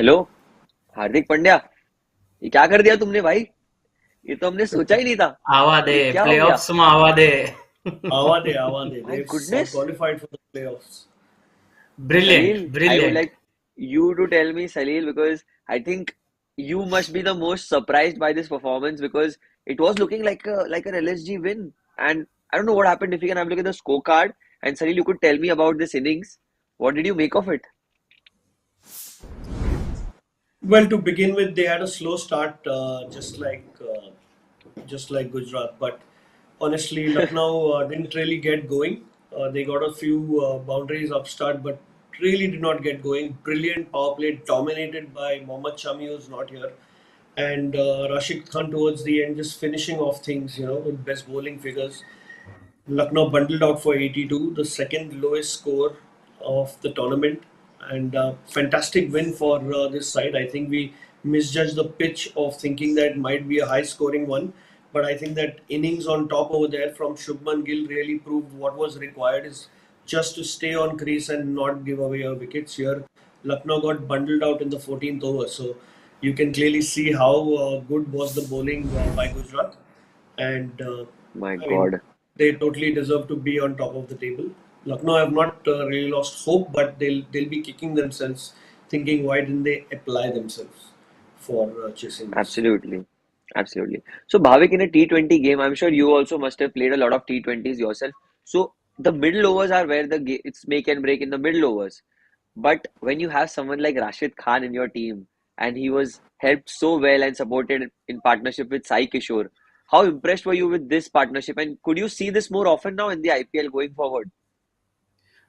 Hello. Hardik Pandya, ये क्या कर दिया तुमने भाई? ये तो हमने सोचा ही नहीं था। आवा दे ये क्या हो गया? प्लेऑफ्स में आवा दे. Awade. My They've goodness. qualified for the playoffs. Brilliant, Salil, I would brilliant. like you to tell me, Salil, because I think you must be the most surprised by this performance because it was looking like an LSG win. And I don't know what happened. If you can have a look at the scorecard, and Salil, you could tell me about this innings. What did you make of it? Well, to begin with, they had a slow start, just like Gujarat. But honestly, Lucknow didn't really get going. They got a few boundaries upstart, but really did not get going. Brilliant power play, dominated by Mohammad Shami, who's not here, and Rashid Khan towards the end, just finishing off things, with best bowling figures. Lucknow bundled out for 82, the second lowest score of the tournament, and fantastic win for this side. I think we misjudged the pitch of thinking that it might be a high scoring one, but I think that innings on top over there from Shubman Gill really proved what was required is just to stay on crease and not give away your wickets. Here, Lucknow got bundled out in the 14th over, so you can clearly see how good was the bowling by Gujarat, and My I mean, God. they totally deserve to be on top of the table. Lucknow have not really lost hope, but they'll be kicking themselves, thinking why didn't they apply themselves for chasing this. Absolutely. Absolutely. So, Bhavik, in a T20 game, I'm sure you also must have played a lot of T20s yourself. So, the middle overs are where it's make and break in the middle overs. But when you have someone like Rashid Khan in your team, and he was helped so well and supported in partnership with Sai Kishore, how impressed were you with this partnership? And could you see this more often now in the IPL going forward?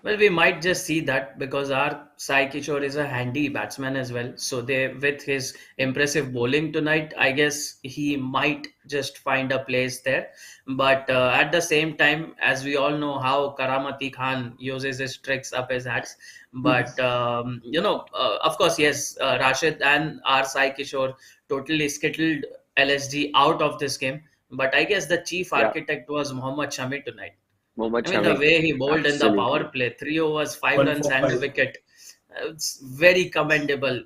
Well, we might just see that because our Sai Kishore is a handy batsman as well. So they, with his impressive bowling tonight, I guess he might just find a place there. But at the same time, as we all know how Karamati Khan uses his tricks up his hats. But of course, yes, Rashid and our Sai Kishore totally skittled LSG out of this game. But I guess the chief Yeah, architect was Mohammad Shami tonight. Mohammad I mean, the Shami. way he bowled in the power Absolutely. play, 3 overs, five One runs, for and a five. wicket. It's very commendable.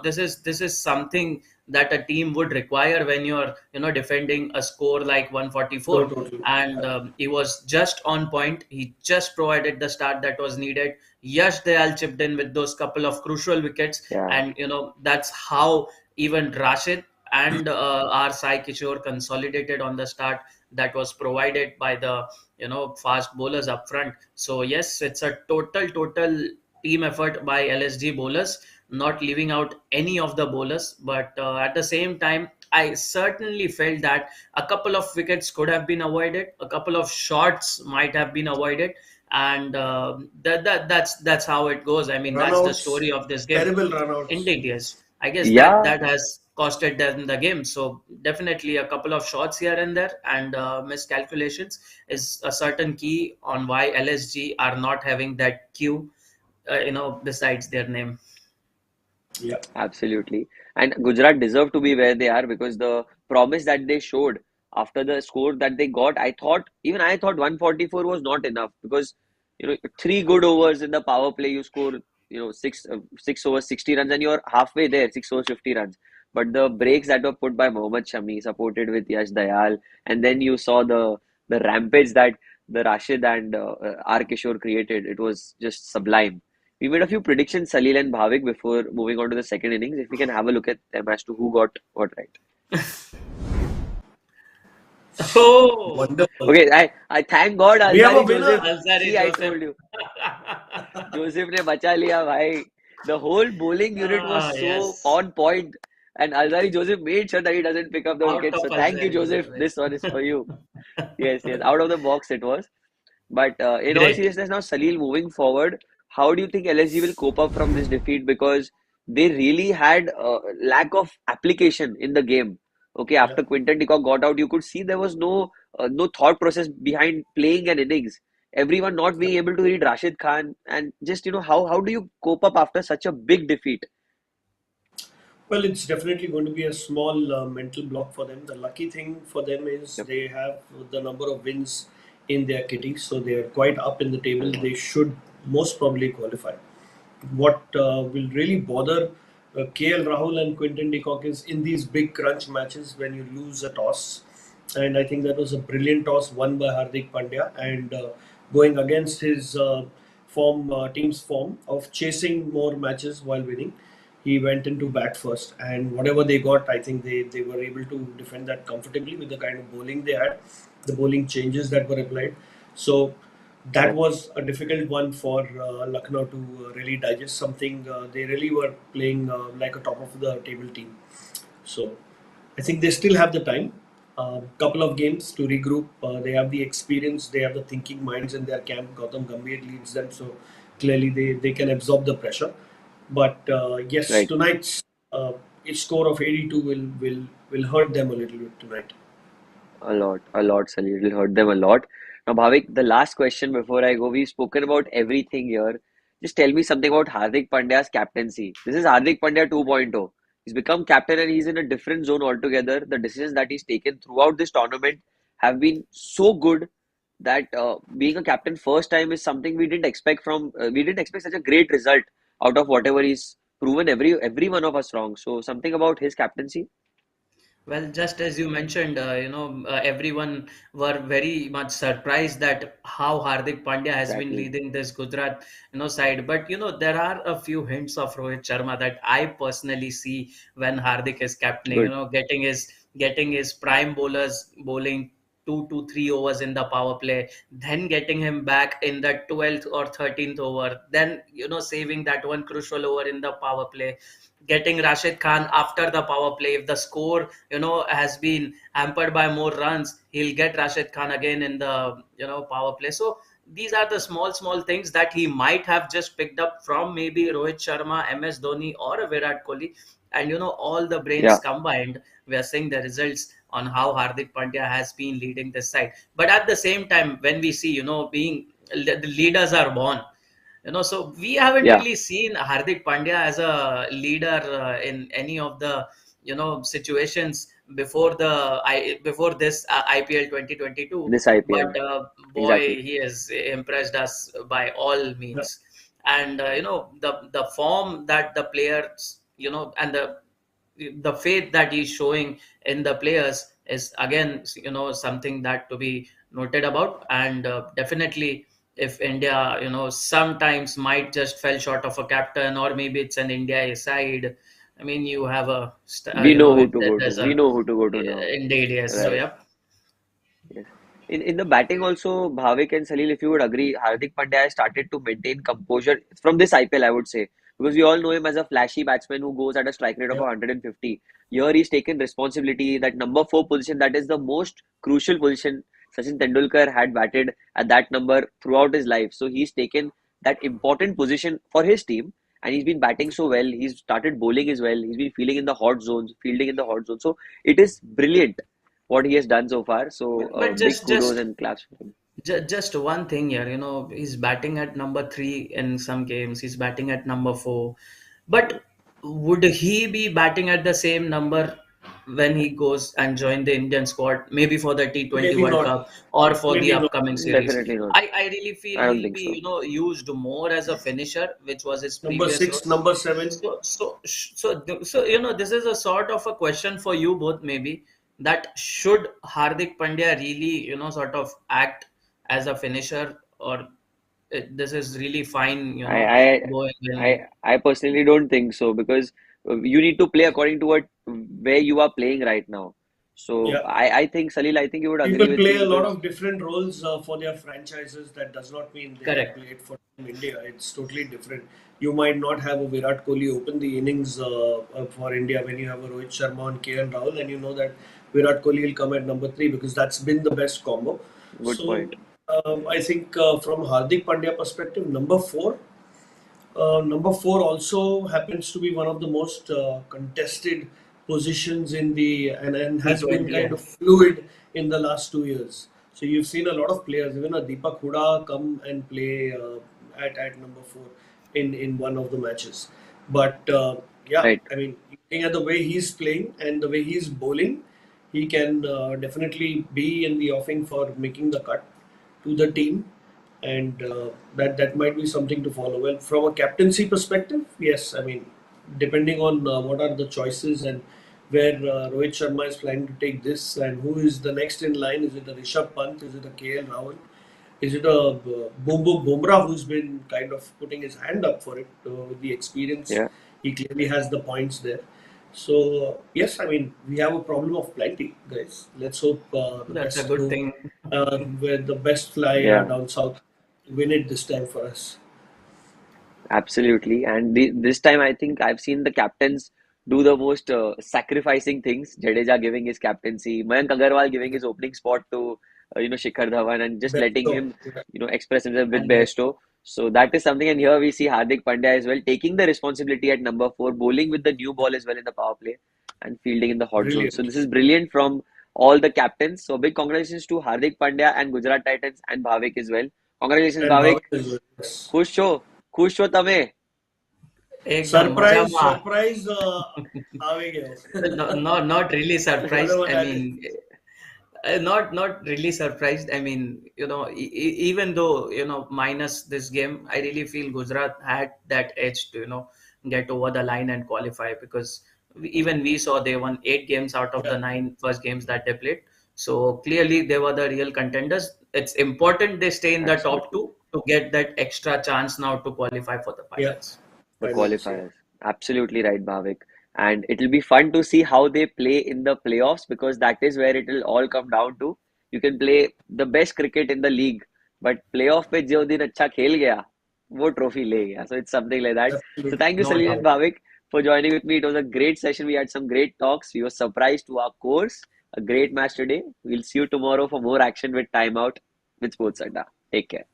This is something that a team would require when you're defending a score like No, 144. totally. And he was just on point. He just provided the start that was needed. Yash Dayal chipped in with those couple of crucial wickets, Yeah, and that's how even Rashid and our Sai Kishore consolidated on the start that was provided by the fast bowlers up front. So yes, it's a total team effort by LSG bowlers, not leaving out any of the bowlers. But at the same time, I certainly felt that a couple of wickets could have been avoided, a couple of shots might have been avoided, and that's how it goes. I mean, that's the Runouts, story of this game. terrible runouts. Indeed, yes. I guess that yeah, that has costed them the game. So definitely a couple of shots here and there and miscalculations is a certain key on why LSG are not having that Q, besides their name. Yeah. absolutely. And Gujarat deserve to be where they are because the promise that they showed after the score that they got, even I thought 144 was not enough because three good overs in the power play, you score six overs 60 runs and you're halfway there, 6 overs 50 runs. But the breaks that were put by Mohammad Shami, supported with Yash Dayal, and then you saw the rampage that the Rashid and R Kishore created. It was just sublime. We made a few predictions, Salil and Bhavik, before moving on to the second innings. If we can have a look at them as to who got what right. Oh, Wonderful. Okay, I thank God We have a Alzari Joseph. winner. Alzari See, I Joseph. told you. Joseph ने बचा लिया भाई. The whole bowling unit was so Yes, on point, and Alzari Joseph made sure that he doesn't pick up the out wicket. of So thank you, Alzari Joseph. Joseph. This one is for you. Yes, yes. Out of the box it was. But in all Great. seriousness, now Salil, moving forward, how do you think LSG will cope up from this defeat? Because they really had lack of application in the game. Okay, Yeah. after Quinton de Kock got out, you could see there was no thought process behind playing an innings. Everyone not being able to read Rashid Khan, and just how do you cope up after such a big defeat? Well, it's definitely going to be a small mental block for them. The lucky thing for them is Yep. they have the number of wins in their kitty, so they are quite up in the table. They should most probably qualify. What will really bother KL Rahul and Quinton de Kock is in these big crunch matches when you lose a toss. And I think that was a brilliant toss won by Hardik Pandya. And going against his team's form of chasing more matches while winning, he went into bat first. And whatever they got, I think they were able to defend that comfortably with the kind of bowling they had, the bowling changes that were applied. So that Correct. was a difficult one for Lucknow to really digest. Something they really were playing like a top of the table team. So I think they still have the time. Couple of games to regroup. They have the experience. They have the thinking minds in their camp. Gautam Gambhir leads them, so clearly they can absorb the pressure. But yes, Right. tonight's each score of 82 will hurt them a little bit tonight. A lot, Salil. It'll hurt them a lot. Now, Bhavik, the last question before I go. We've spoken about everything here. Just tell me something about Hardik Pandya's captaincy. This is Hardik Pandya 2.0. He's become captain and he's in a different zone altogether. The decisions that he's taken throughout this tournament have been so good that being a captain first time is something we didn't expect from. We didn't expect such a great result out of whatever he's proven every one of us wrong. So something about his captaincy. Well, just as you mentioned, everyone were very much surprised that how Hardik Pandya has been Exactly. leading this Gujarat, side. But there are a few hints of Rohit Sharma that I personally see when Hardik is captaining. Good. Getting his prime bowlers bowling 2 to 3 overs in the power play, then getting him back in the 12th or 13th over, then saving that one crucial over in the power play, getting Rashid Khan after the power play. If the score, has been hampered by more runs, he'll get Rashid Khan again in the, power play. So these are the small things that he might have just picked up from maybe Rohit Sharma, MS Dhoni, or a Virat Kohli. And, all the brains Yeah. combined, we are seeing the results on how Hardik Pandya has been leading this side. But at the same time, when we see, the leaders are born, so we haven't Yeah. really seen Hardik Pandya as a leader in any of the situations before this IPL 2022. This IPL. But boy, Exactly. he has impressed us by all Yeah. means. And the form that the players, and the faith that he's showing in the players is again something that to be noted about. And definitely, if India sometimes might just fell short of a captain, or maybe it's an India side, I mean, you have a We know who to go to. there's We a know who to go to now. indeed, yes. So Right. yeah. Yes. In the batting also, Bhavik and Salil, if you would agree, Hardik Pandya has started to maintain composure from this IPL, I would say, because we all know him as a flashy batsman who goes at a strike rate of Yeah. 150. Here he's taken responsibility. That number four position, that is the most crucial position. Sachin Tendulkar had batted at that number throughout his life, so he's taken that important position for his team, and he's been batting so well. He's started bowling as well. He's been feeling in the hot zones, fielding in the hot zone. So it is brilliant what he has done so far. So But big just kudos just and claps for him. just one thing here, he's batting at number 3 in some games. He's batting at number 4. But would he be batting at the same number when he goes and join the Indian squad, maybe for the T20 Maybe World not. Cup or for the Maybe not. upcoming series? Definitely not. I really feel I don't he'll think be, so. Used more as a finisher, which was his Number previous role. six, number seven. So, this is a sort of a question for you both, maybe, that should Hardik Pandya really, sort of act as a finisher, or this is really fine, I I going in. I personally don't think so because you need to play according to where you are playing right now. So Yeah. I think Salil, I think you would agree People with play me a lot because of different roles for their franchises. That does not mean they have Correct. played for Team India. It's totally different. You might not have a Virat Kohli open the innings for India when you have a Rohit Sharma and KL Rahul, and you know that Virat Kohli will come at number three because that's been the best combo. good So point. I think from Hardik Pandya perspective, number four also happens to be one of the most contested positions in the and has been T20, kind yeah. of fluid in the last 2 years. So you've seen a lot of players, even a Deepak Huda, come and play at number four in one of the matches. But yeah, Right. I mean, looking at the way he's playing and the way he's bowling, he can definitely be in the offing for making the cut to the team, and that might be something to follow. Well, from a captaincy perspective, yes, I mean, depending on what are the choices and where Rohit Sharma is planning to take this, and who is the next in line. Is it a Rishabh Pant? Is it a KL Rahul? Is it a Bumrah who's been kind of putting his hand up for it with the experience? Yeah, He clearly has the points there. So yes, I mean we have a problem of plenty, guys. Let's hope the That's a best good go thing. where the best fly yeah. down south win it this time for us. Absolutely. And this time, I think I've seen the captains do the most sacrificing things. Jadeja giving his captaincy, Mayank Agarwal giving his opening spot to, Shikhar Dhawan and just Best letting go. him, Yeah, express himself with And Bairstow. So that is something. And here we see Hardik Pandya as well taking the responsibility at number four, bowling with the new ball as well in the power play and fielding in the hot zone. So brilliant. this is brilliant from all the captains. So big congratulations to Hardik Pandya and Gujarat Titans and Bhavik as well. Congratulations, And Bhavik. Bhavan as well. Yes. खुश છો खुश છો તમે ekdam Surprise, majama. surprise, આવે ગયો. No, not really You know surprised. what I I mean? mean, not really surprised. I mean, even though minus this game, I really feel Gujarat had that edge to get over the line and qualify, because even we saw they won 8 games out of Yeah, the 9 first games that they played. So clearly they were the real contenders. It's important they stay in the top Absolutely. two to get that extra chance now to qualify for the yeah. finals. The Finals, yeah. qualifiers. Absolutely right, Bhavik. And it'll be fun to see how they play in the playoffs because that is where it'll all come down to. You can play the best cricket in the league, but playoff पे जो दिन अच्छा खेल गया, वो trophy ले गया. So it's something like that. So Absolutely. thank you, No Salil and doubt. Bhavik, for joining with me. It was a great session. We had some great talks. We were surprised to our course. A great match today. We'll see you tomorrow for more action with Timeout with Sports Adda. Take care.